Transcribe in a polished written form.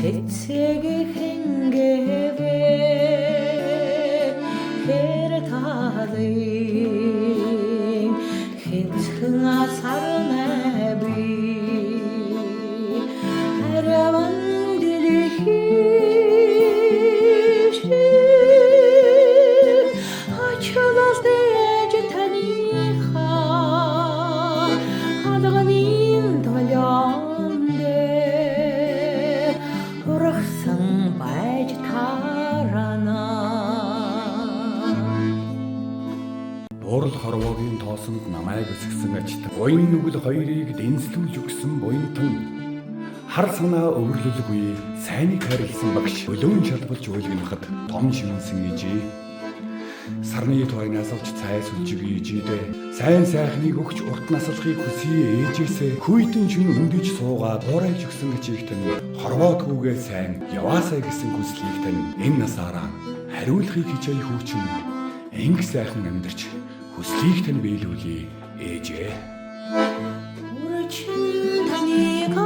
Цэцэгийн хэнгэвэ хэрэталын хинцхэн асарнэ би хараван дэлхийш ачалал дэж таниха халагнын толёнде урагсан байж тарана. Урал хорвоогийн тоосонд намайг өсгсөн ачтар буян нүгэл хоёрыг дэнслүүлж өгсөн буянтан хар санаа өвөрлөлгүй сайныг харилсан багш өлөөн шалбалж уйлгнахад том шимэнсэн ижээ сарны туйнаас олж цай сүлжиг ижидэ сайн сайхныг өгч урт наслахыг хүсье ээжээсээ хүйтэн шин өндөж суугаад буурайж өгсөн ачийг тань хорвоотгүйгээ сайн яваасай гэсэн хүслийг тань энэ насаараа хариулахыг хичээе хүүчин инг сайхан амьдарч хүслийг тань биелүүлээ ээжээ. Урчин таныг